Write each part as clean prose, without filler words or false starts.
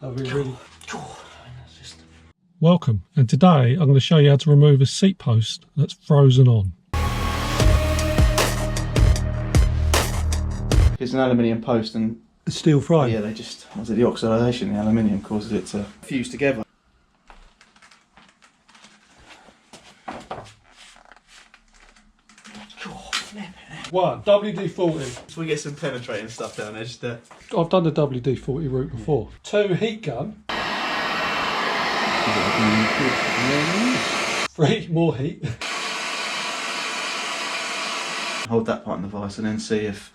That'll be really... Welcome, and today I'm going to show you how to remove a seat post that's frozen on. It's an aluminium post and a steel frame. Yeah, they just, the oxidation in the aluminium causes it to fuse together. One, WD-40. So we get some penetrating stuff down there. Just I've done the WD-40 route before. 2, heat gun. 3, more heat. Hold that part in the vice and then see if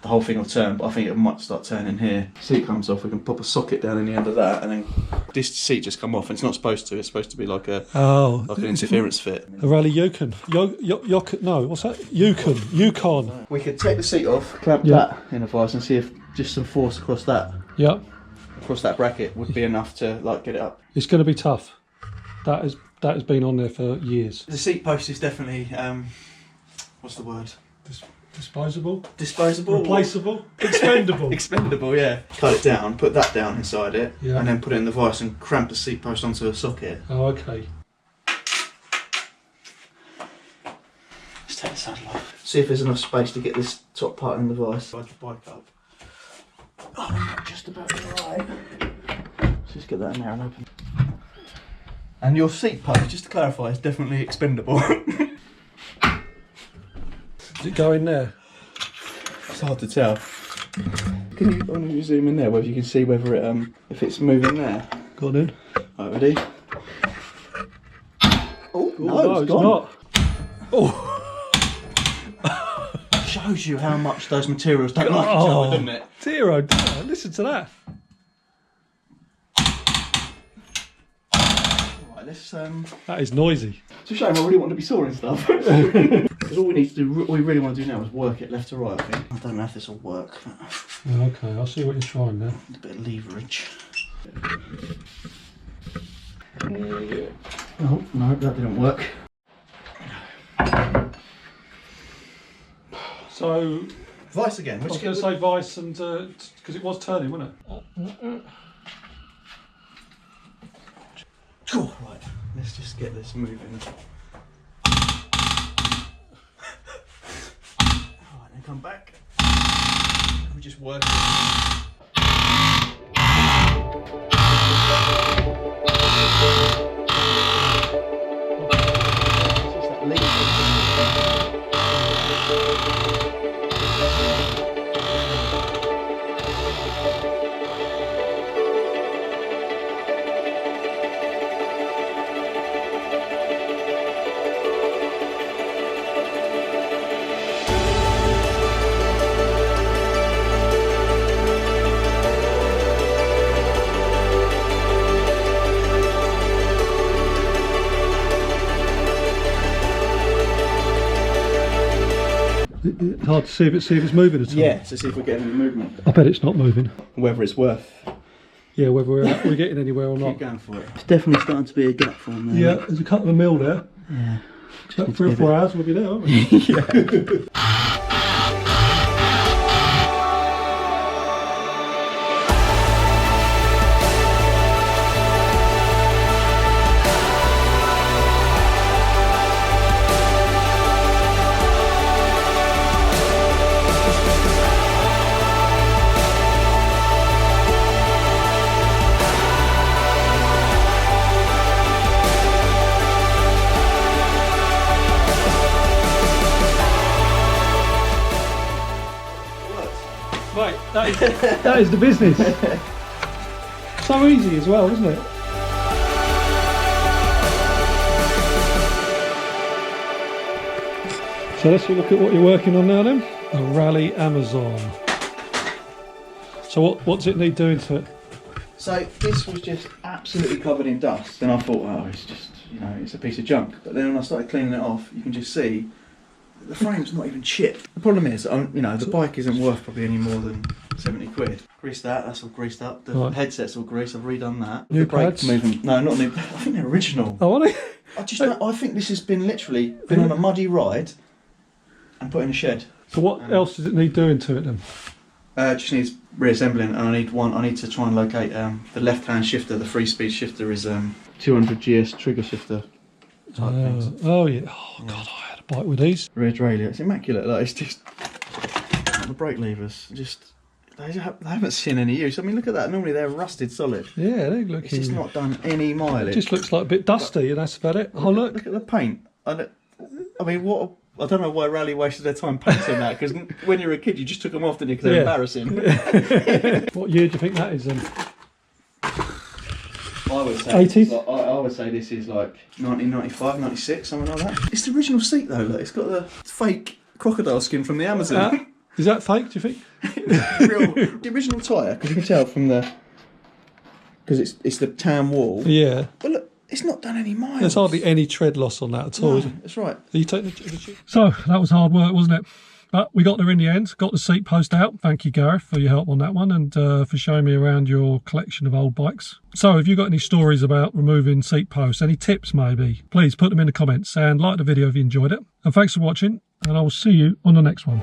the whole thing will turn, but I think it might start turning here. Seat comes off, we can pop a socket down in the end of that, and then this seat just come off, and it's not supposed to. It's supposed to be like a an interference fit. A rally Yukon. No, what's that? Yukon. We could take the seat off, clamp that in a vice, and see if just some force across that. Yep. Across that bracket would be enough to like get it up. It's going to be tough. That has been on there for years. The seat post is definitely what's the word? Disposable? Disposable? Replaceable? Expendable? Expendable, yeah. Cut it down, put that down inside it, yeah, and then put it in the vice and cramp the seat post onto a socket. Oh, okay. Let's take the saddle off. See if there's enough space to get this top part in the vice. Slide your bike up. Oh, just about right. Let's just get that in there and open. And your seat post, just to clarify, is definitely expendable. Does it go in there? It's hard to tell. Can you zoom in there, whether you can see whether it if it's moving there? Go on in. Right, ready? Oh no, it's gone. Not. Oh. Shows you how much those materials don't like each other, doesn't it? Dear oh dear, listen to that. Right, let's That is noisy. It's a shame, I really want to be sawing stuff. Because all we need to do, what we really want to do now is work it left to right, I think. I don't know if this will work. Okay, I'll see what you're trying now. A bit of leverage. Oh, no, that didn't work. So... Vice again. I was going to say vice and... because it was turning, wasn't it? Right, let's just get this moving. Alright, then come back. We just work it. It's hard to see if it's moving at all. Yeah, to see if we're getting any movement. I bet it's not moving. Whether it's worth. Yeah, whether we're getting anywhere or not. Keep going for it. It's definitely starting to be a gap form there. Yeah, there's a couple of mil there. Yeah. About 3 or 4 hours we'll be there, aren't we? Yeah. Right, that is the business. So easy as well, isn't it? So let's look at what you're working on now then. A Rally Amazon. So what does it need doing to it? So this was just absolutely covered in dust, and I thought, oh, it's just, it's a piece of junk. But then when I started cleaning it off, you can just see the frame's not even chipped. The problem is, the bike isn't worth probably any more than 70 quid. Grease that, that's all greased up. The headset's all greased, I've redone that. New the brakes pads? moving. No, not new. I think they're original. Oh, are they? I think this has been on a muddy ride and put in a shed. So what else does it need doing to it then? Just needs reassembling, and I need to try and locate the left-hand shifter. The 3-speed shifter is 200 GS trigger shifter type things. Oh yeah. Oh god, I had a bite with these. Rear derailleur, it's immaculate. Like, it's just the brake levers. They haven't seen any use. I mean, look at that. Normally they're rusted solid. Yeah, they look. It's just not done any mileage. It just looks like a bit dusty, and that's about it. Oh look. Look at the paint. I mean, what? I don't know why Rally wasted their time painting that, because when you were a kid, you just took them off, didn't you? Because they're embarrassing. What year do you think that is then? I would say 80s? I would say this is like 1995, 96, something like that. It's the original seat though. Like, it's got the fake crocodile skin from the Amazon. Is that fake? Do you think? The original tyre, because you can tell from because it's the tan wall. Yeah. But look, it's not done any miles. There's hardly any tread loss on that at all. Is it? That's right. Are you taking the So that was hard work, wasn't it? But we got there in the end, got the seat post out. Thank you, Gareth, for your help on that one, and for showing me around your collection of old bikes. So if you've got any stories about removing seat posts, any tips maybe, please put them in the comments, and like the video if you enjoyed it. And thanks for watching, and I will see you on the next one.